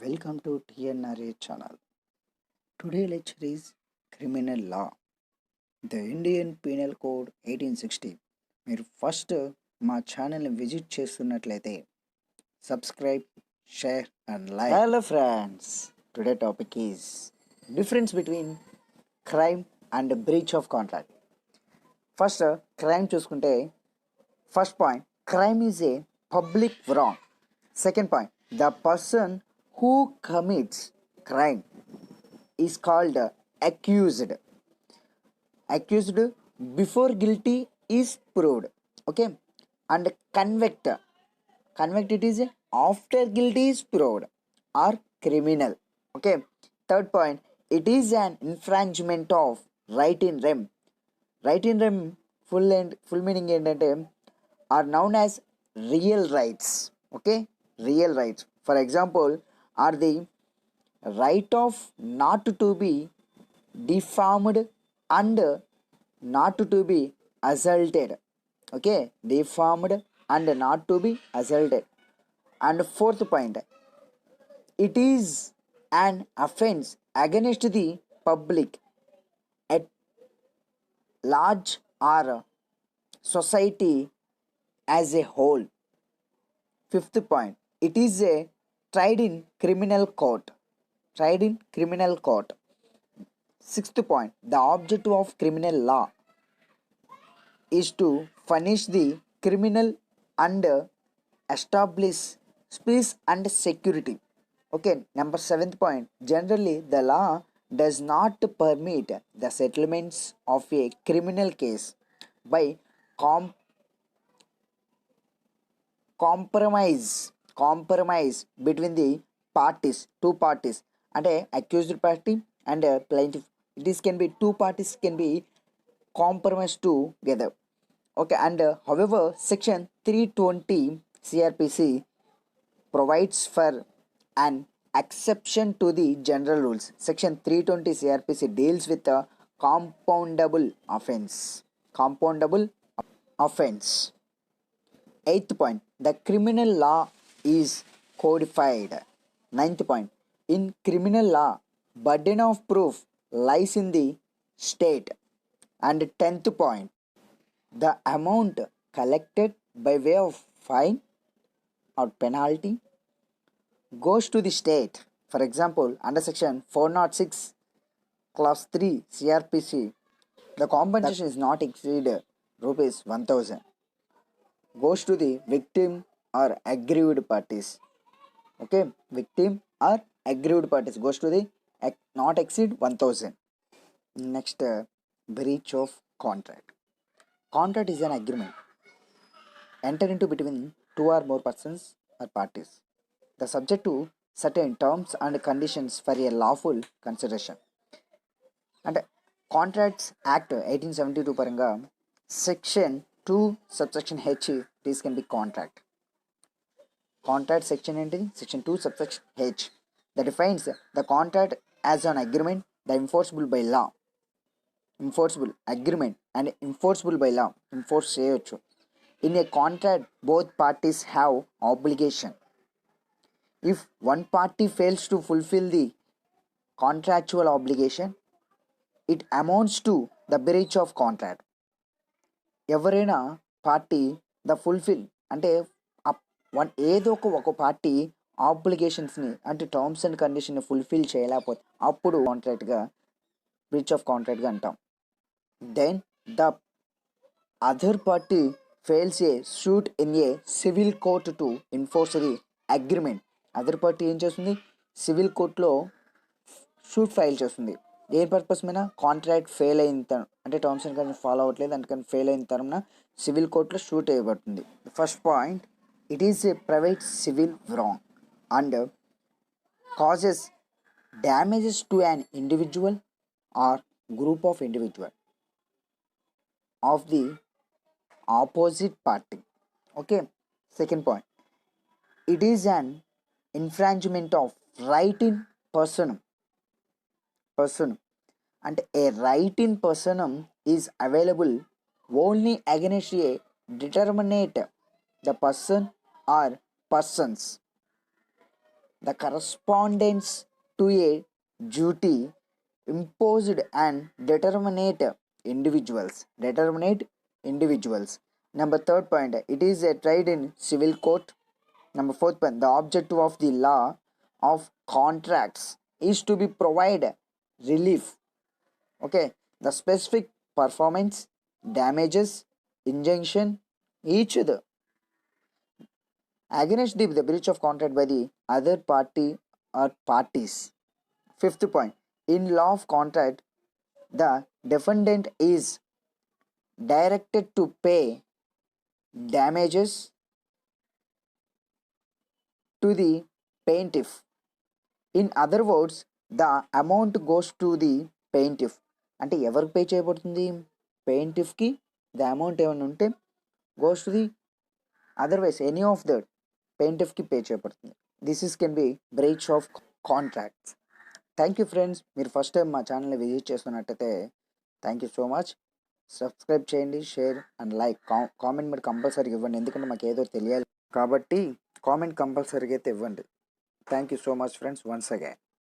Welcome to TNRA channel. Today lecture is Criminal Law. The Indian Penal Code 1860. మీరు first మా ఛానల్ని విజిట్ చేస్తున్నట్లయితే subscribe, share and like. Hello friends, today topic is difference between crime and breach of contract. First crime చూసుకుంటే first point, crime is a public wrong. Second point, the person who commits crime is called accused. Accused before guilty is proved. Okay, and convict. Convict it is after guilty is proved or criminal. Okay. Third point, it is an infringement of right in rem. Right in rem full meaning ఏంటంటే are known as real rights. Okay, real rights, for example, are the right of not to be deformed and not to be assaulted. Okay, deformed and not to be assaulted. And fourth point, it is an offense against the public at large or society as a whole. Fifth point, it is a tried in criminal court. Tried in criminal court. Sixth point, the objective of criminal law is to punish the criminal and establish peace and security. Okay, number seventh point, generally the law does not permit the settlements of a criminal case by compromise between the parties, two parties, and a accused party and a plaintiff. This can be two parties can be compromised together. Okay, and however section 320 CRPC provides for an exception to the general rules. Section 320 CRPC deals with a compoundable offense. Compoundable offense. Eighth point, the criminal law is codified. Ninth point, in criminal law, burden of proof lies in the state. And tenth point, the amount collected by way of fine or penalty goes to the state. For example, under section 406 clause 3 CRPC, the compensation is not exceed rupees 1000 goes to the victim or aggrieved parties. Okay, victim or aggrieved parties goes to the not exceed 1000. Next, breach of contract. Contract is an agreement entered into between two or more persons or parties, the subject to certain terms and conditions for a lawful consideration. And Contracts Act 1872 పరంగా section 2 subsection H, this can be contract. Contract section ఏంటిది? Section 2 subsection H that defines the contract as an agreement that enforceable by law. Enforceable agreement and enforceable by law. Enforce చేయొచ్చు. In a contract, both parties have obligation. If one party fails to fulfill the contractual obligation, it amounts to the breach of contract. ఎవరైనా party the fulfil అంటే ఏదో ఒక party ఆబ్లిగేషన్స్ని అంటే terms and కండిషన్ని fulfil చేయలేకపోతే అప్పుడు కాంట్రాక్ట్గా breach of కాంట్రాక్ట్గా అంటాం. Then the other party fails a suit in a civil court to enforce the agreement. Other party ఏం చేస్తుంది? సివిల్ కోర్టులో సూట్ ఫైల్ చేస్తుంది. ఏ పర్పస్ మీద? కాంట్రాక్ట్ ఫెయిల్ అయిన తరం అంటే టర్మ్స్ అండ్ కండిషన్ ఫాలో అవ్వట్లేదు అందుకని ఫెయిల్ అయిన తరంన సివిల్ కోర్టులో షూట్ వేయబడుతుంది. First point, it is a private civil wrong and causes damages to an individual or group of individual of the opposite party. Okay. Second point, it is an infringement of right in personam. And a right in personam is available only against a determinate the person or persons. the correspondence to a duty imposed and determinate individuals. Number third point, it is a tried in civil court. Number fourth point, the objective of the law of contracts is to be provide relief. Okay, the specific performance, damages, injunction, each other against the breach of contract by the other party or parties. Fifth point, in law of contract, the defendant is directed to pay damages to the plaintiff. In other words, the amount goes to the plaintiff. అంటే ఎవరికి pay చేయబడుతుంది? plaintiffకి. The amount ఏమైనా ఉంటే goes to the otherwise any of that plaintiffకి pay చేయబడుతుంది. This is can be breach of contracts. Thank you friends. మీరు first time మా ఛానల్ని విజిట్ చేస్తున్నట్టయితే thank you so much. Subscribe చేయండి, షేర్ అండ్ లైక్. కామెంట్ మీరు కంపల్సరీగా ఇవ్వండి, ఎందుకంటే మాకు ఏదో తెలియాలి కాబట్టి కామెంట్ కంపల్సరీగా అయితే ఇవ్వండి. Thank you so much friends once again.